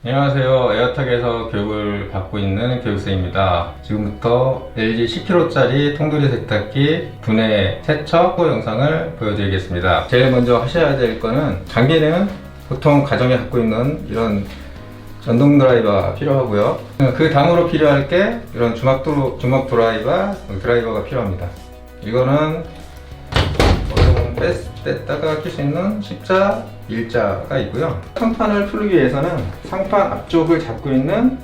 안녕하세요. 에어탁에서 교육을 받고 있는 교육생입니다. 지금부터 LG 10kg짜리 통돌이 세탁기 분해 세척 영상을 보여드리겠습니다. 제일 먼저 하셔야 될 거는, 장비는 보통 가정에 갖고 있는 이런 전동 드라이버가 필요하고요. 그 다음으로 필요할 게 이런 주먹 드라이버가 필요합니다. 이거는 뺐다가 낄 수 있는 십자, 일자가 있고요. 상판을 풀기 위해서는 상판 앞쪽을 잡고 있는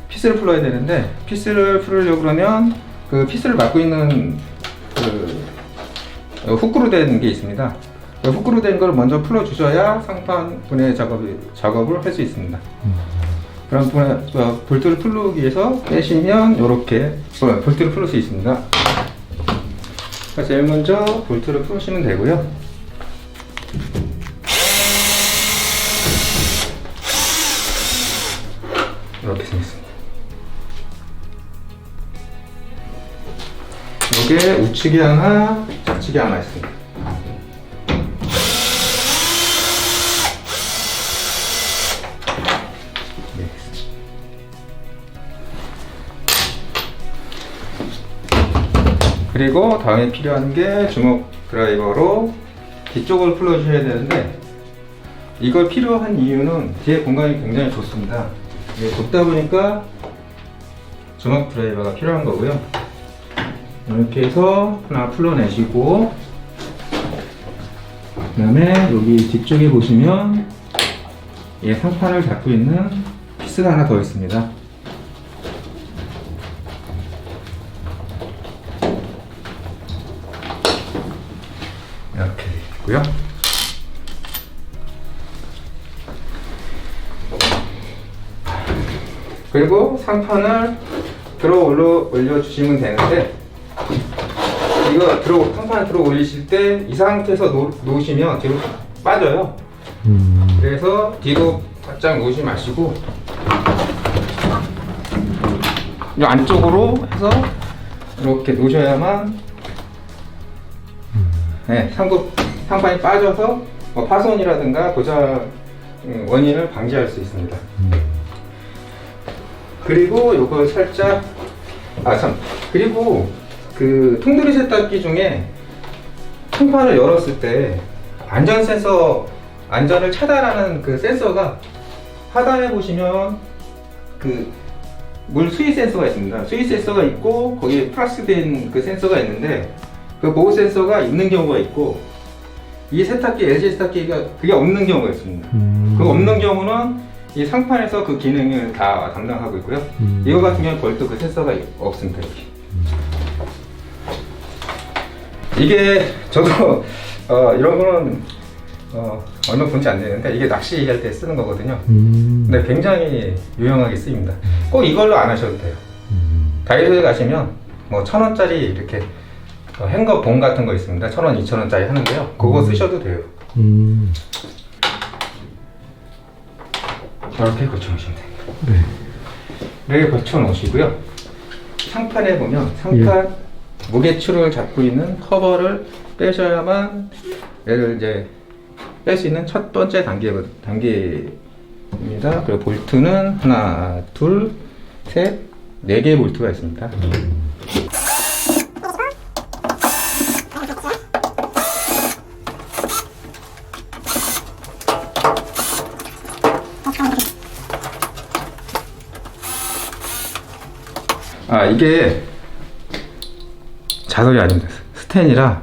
피스를 풀어야 되는데, 피스를 풀으려고 그러면 그 피스를 막고 있는 그 훅으로 된 게 있습니다. 그 훅으로 된 걸 먼저 풀어 주셔야 상판 분해 작업을 할 수 있습니다. 그럼 볼트를 풀기 위해서 빼시면 이렇게 볼트를 풀 수 있습니다. 제일 먼저 볼트를 풀으시면 되고요. 이렇게 생겼습니다. 여기에 우측이 하나, 좌측이 하나 있습니다. 네. 그리고 다음에 필요한 게 주먹 드라이버로 뒤쪽을 풀어주셔야 되는데, 이걸 필요한 이유는 뒤에 공간이 굉장히 좁습니다. 좁다 보니까 주먹 드라이버가 필요한 거고요. 이렇게 해서 하나 풀어내시고, 그 다음에 여기 뒤쪽에 보시면 상판을 잡고 있는 피스가 하나 더 있습니다. 이렇게 있고요. 그리고 상판을 들어 올려주시면 되는데, 이거 상판을 들어 올리실 때 이 상태에서 놓으시면 뒤로 빠져요. 그래서 뒤로 바짝 놓으지 마시고 이 안쪽으로 해서 이렇게 놓으셔야만 상판이 빠져서 파손이라든가 고장 원인을 방지할 수 있습니다. 그리고 요거 살짝 그리고 그 통돌이 세탁기 중에 상판을 열었을 때 안전을 차단하는 그 센서가 하단에 보시면 그 물 수위 센서가 있습니다. 수위 센서가 있고 거기에 플러스된 그 센서가 있는데, 그 보호 센서가 있는 경우가 있고, 이 세탁기, LG 세탁기가 그게 없는 경우가 있습니다. 그 없는 경우는 이 상판에서 그 기능을 다 담당하고 있고요. 이거 같은 경우는 별도 그 센서가 없습니다. 이게 저도 이런 거는 얼마 본지 안 되는데, 이게 낚시할 때 쓰는 거거든요. 근데 굉장히 유용하게 쓰입니다. 꼭 이걸로 안 하셔도 돼요. 다이소에 가시면 1,000원짜리 이렇게 행거 봉 같은 거 있습니다. 1,000원, 2,000원짜리 하는데요. 그거 쓰셔도 돼요. 이렇게 거쳐놓으시면 됩니다. 네. 이렇게 거쳐놓으시고요. 상판에 보면 상판 무게추를 잡고 있는 커버를 빼셔야만 얘를 이제 뺄 수 있는 첫 번째 단계입니다. 그리고 볼트는 하나, 둘, 셋, 4개의 볼트가 있습니다. 이게 자석이 아닙니다. 스텐이라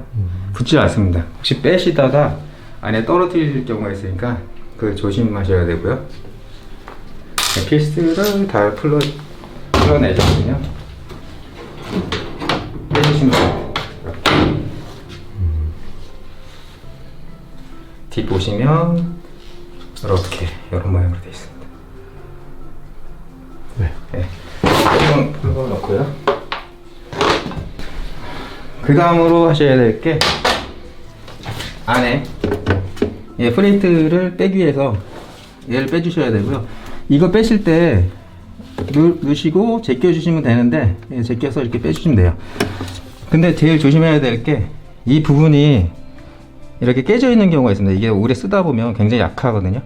붙지 않습니다. 혹시 빼시다가 안에 떨어뜨릴 경우가 있으니까 그 조심하셔야 되고요. 피스를 다 풀어내셨으면 빼주시면 돼요. 뒷 보시면 이렇게 이런 모양으로 되어 있습니다. 네. 한번 풀어 놓고요. 그 다음으로 하셔야 될 게, 안에 플레이트를 빼기 위해서 얘를 빼주셔야 되고요. 이거 빼실 때 누시고 제껴주시면 되는데, 제껴서 이렇게 빼주시면 돼요. 근데 제일 조심해야 될 게, 이 부분이 이렇게 깨져 있는 경우가 있습니다. 이게 오래 쓰다 보면 굉장히 약하거든요.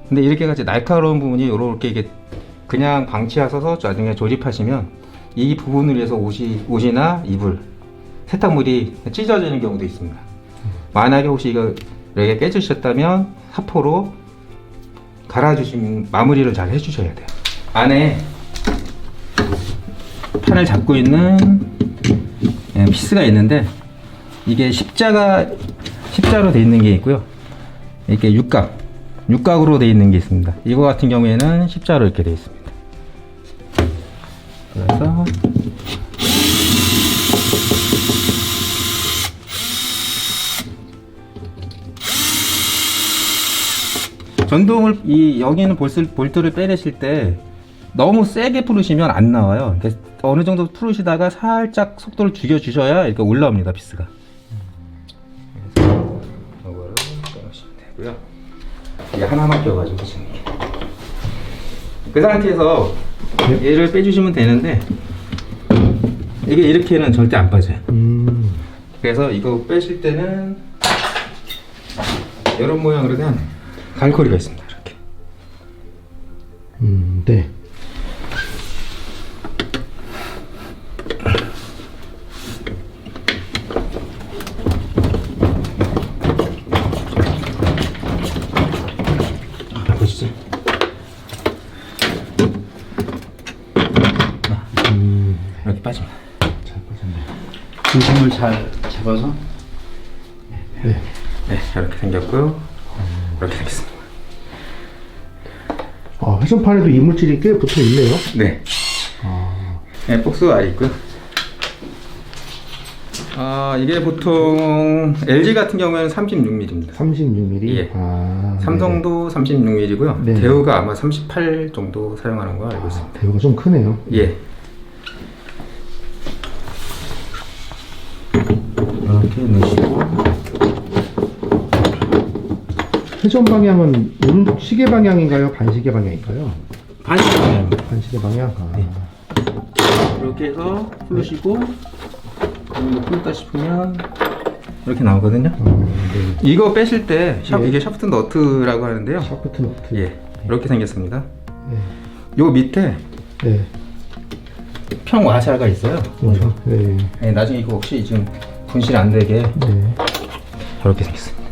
근데 이렇게 같이 날카로운 부분이 이렇게 이게 그냥 방치하셔서 나중에 조립하시면 이 부분을 위해서 옷이나 이불, 세탁물이 찢어지는 경우도 있습니다. 만약에 혹시 이거 이렇게 깨지셨다면 사포로 갈아주시면 마무리를 잘 해주셔야 돼요. 안에 판을 잡고 있는 피스가 있는데 이게 십자로 되어 있는 게 있고요. 이렇게 육각으로 되어 있는 게 있습니다. 이거 같은 경우에는 십자로 이렇게 되어 있습니다. 그래서 전동을 여기는 볼트를 빼내실 때 너무 세게 풀으시면 안 나와요. 그러니까 어느 정도 풀으시다가 살짝 속도를 죽여 주셔야 이렇게 올라옵니다, 피스가. 그래서 이거를 빼놓으시면 되고요. 이게 하나만 껴가지고 지금 그 상태에서 얘를 빼주시면 되는데 이게 이렇게는 절대 안 빠져요. 그래서 이거 빼실 때는 이런 모양으로 된 갈고리가 있습니다. 이렇게. 네. 보시죠. 이렇게 빠집니다. 잘 빠졌네. 중심을 잘 잡아서. 네. 네, 이렇게 생겼고요. 이렇게 생겼습니다. 회전판에도 이물질이 꽤 붙어 있네요. 네. 네, 복수가 아래 있고요. 이게 보통 LG 같은 경우에는 36mm입니다. 36mm. 예. 삼성도 36mm고요. 네. 대우가 아마 38 정도 사용하는 거 알고 있습니다. 대우가 좀 크네요. 예. 이렇게 넣으시고 회전 방향은 오른쪽 시계 방향인가요? 반시계 방향인가요? 반시계 방향입니다. 반시계 방향. 네. 이렇게 해서 풀으시고 풀었다 싶으면 이렇게 나오거든요. 네. 이거 빼실 때 예. 이게 샤프트 너트라고 하는데요. 샤프트 너트. 예, 이렇게 생겼습니다. 네. 요 밑에 네. 평와샤가 있어요. 그렇죠. 네. 네, 나중에 이거 혹시 지금 분실 안 되게 네. 이렇게 생겼습니다.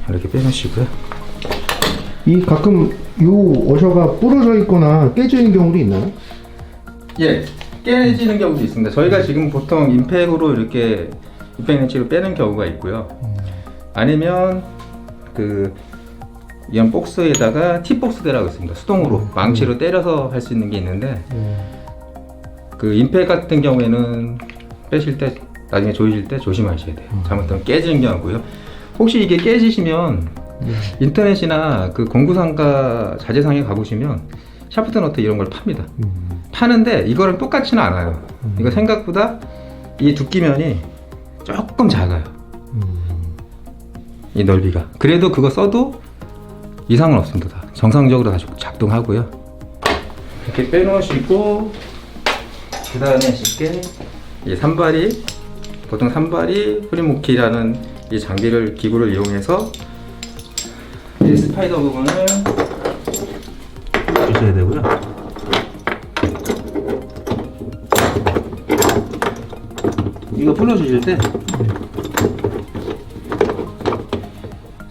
이렇게 빼놓으시고요. 이 가끔 요 워셔가 부러져 있거나 깨지는 경우도 있나요? 예, 깨지는 경우도 있습니다. 저희가 지금 보통 임팩으로 이렇게 임팩 렌치로 빼는 경우가 있고요. 아니면 이런 박스에다가 T박스대라고 있습니다. 수동으로 망치로 때려서 할 수 있는 게 있는데 그 임팩 같은 경우에는 빼실 때 나중에 조이실 때 조심하셔야 돼요. 잘못하면 깨지는 경우고요. 혹시 이게 깨지시면 인터넷이나 그 공구상가 자재상에 가보시면 샤프트 너트 이런 걸 팝니다. 파는데 이거랑 똑같지는 않아요. 이거 생각보다 이 두께면이 조금 작아요. 이 넓이가. 그래도 그거 써도 이상은 없습니다. 다. 정상적으로 다 작동하고요. 이렇게 빼놓으시고 그 다음에 쉽게 이 산발이 보통 산발이 프리모키라는 이 장비를 기구를 이용해서 이 스파이더 부분을 주셔야 되고요. 이거 풀어주실 때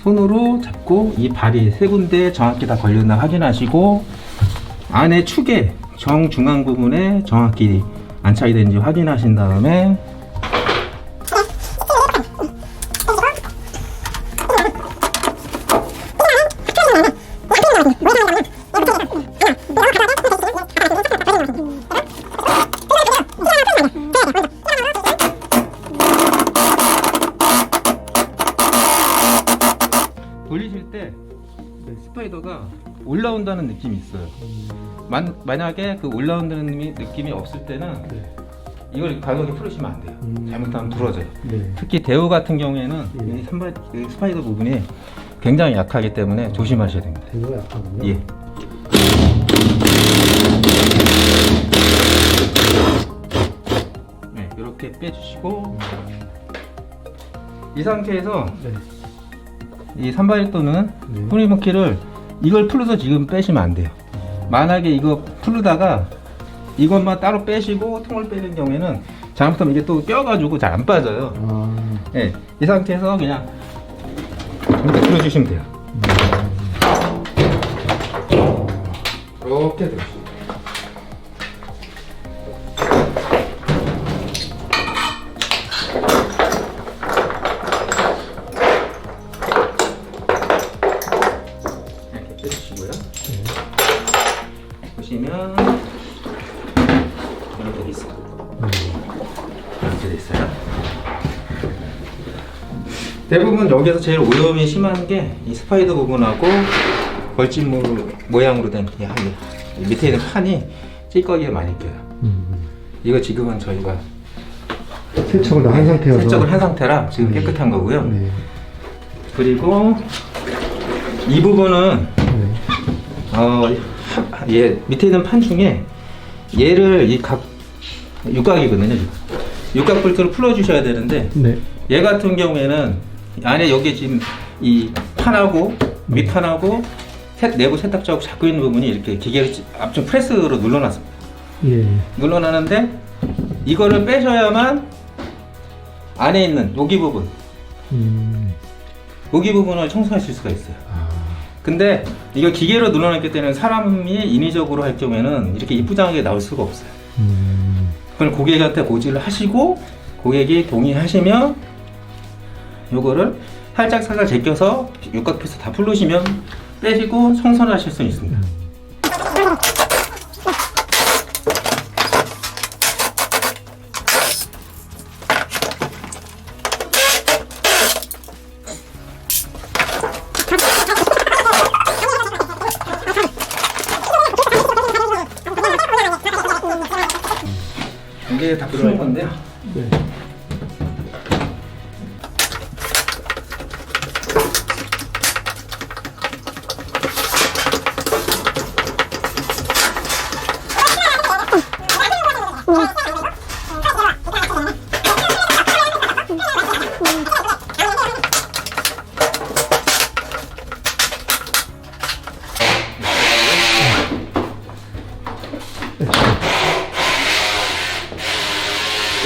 손으로 잡고 이 발이 세 군데 정확히 다 걸렸나 확인하시고 안에 축의 정중앙 부분에 정확히 안착이 되는지 확인하신 다음에 돌리실 때 스파이더가 올라온다는 느낌이 있어요. 만약에 그 올라온다는 느낌이 없을 때는 이걸 가볍게 풀으시면 안 돼요. 잘못하면 부러져요. 네. 특히 대우 같은 경우에는 이 스파이더 부분이 굉장히 약하기 때문에 조심하셔야 됩니다. 대우가 약하군요. 예. 네, 이렇게 빼주시고 이 상태에서 네. 이 산바일 또는 네. 뿌리먼키를 이걸 풀어서 지금 빼시면 안 돼요. 만약에 이거 풀다가 이것만 따로 빼시고 통을 빼는 경우에는 잘못하면 이게 또 껴가지고 잘 안 빠져요. 아, 네, 이 상태에서 그냥 이렇게 들어주시면 돼요. 이렇게 들어주시면 돼요. 이렇게 빼주시고요. 보시면 이렇게 돼 있어요. 이렇게 돼 있어요. 대부분 여기서 제일 오염이 심한 게 이 스파이더 부분하고 벌집 모양으로 된 이 밑에 있는 판이 찌꺼기가 많이 껴요. 이거 지금은 저희가 세척을 다 한 상태여서. 세척을 한 상태라 지금 깨끗한 거고요. 네. 그리고 이 부분은 네. 얘 밑에 있는 판 중에 얘를 이 각 육각이거든요. 육각 볼트를 풀어 주셔야 되는데 네. 얘 같은 경우에는 안에 여기 지금 이 판하고 밑판하고 내부 세탁자하고 잡고 있는 부분이 이렇게 기계를 앞쪽 프레스로 눌러놨습니다. 예. 눌러놨는데 이거를 빼셔야만 안에 있는 여기 부분 여기 부분을 청소하실 수가 있어요. 근데 이거 기계로 눌러놨기 때문에 사람이 인위적으로 할 경우에는 이렇게 이쁘장하게 나올 수가 없어요. 그걸 고객한테 고지를 하시고 고객이 동의하시면 요거를 살짝 제껴서 육각 피스 다 풀르시면 빼시고 청소를 하실 수 있습니다. 이게 다 들어갈 건데요. 네.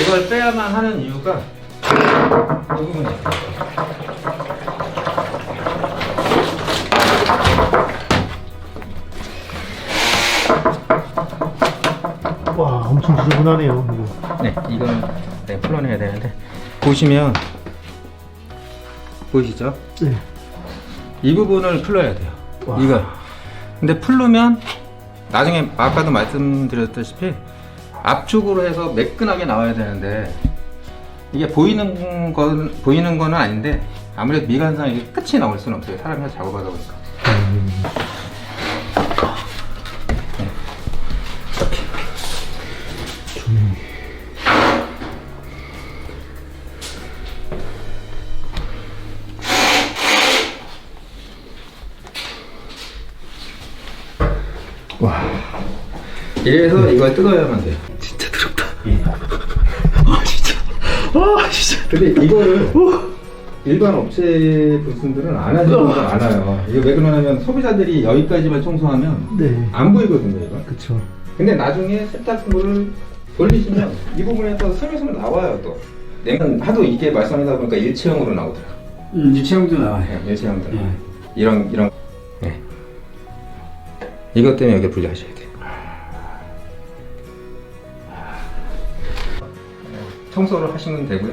이걸 빼야만 하는 이유가 이 부분이에요. 와, 엄청 지저분하네요. 이거. 네, 이거는 풀어내야 되는데 보시면 보이시죠? 네. 이 부분을 풀어야 돼요. 와. 이거. 근데 풀르면 나중에 아까도 말씀드렸다시피 앞쪽으로 해서 매끈하게 나와야 되는데 이게 보이는 거는 아닌데 아무래도 미관상 이게 끝이 나올 수는 없어요. 사람이 작업하다 보니까. 네. 이렇게. 와. 이래서 이걸 뜯어야만 돼요. 진짜 더럽다. 진짜. 근데 이거를 일반 업체 분들은 안 하시는 분들 많아요. 이거 왜 그러냐면 소비자들이 여기까지만 청소하면 네. 안 보이거든요, 이거. 그쵸. 근데 나중에 세탁물을 돌리시면 이 부분에서 스물스물 나와요, 또. 냉면 하도 이렇게 말씀하다 보니까 일체형으로 나오더라고요. 유체형도 나와요. 네, 일체형도. 예. 이런. 네. 이것 때문에 여기 분리하셔야 돼요. 청소를 하시면 되고요.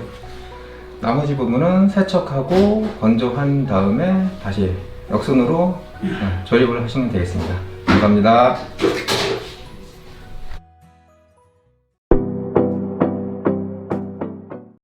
나머지 부분은 세척하고 건조한 다음에 다시 역순으로 조립을 하시면 되겠습니다. 감사합니다.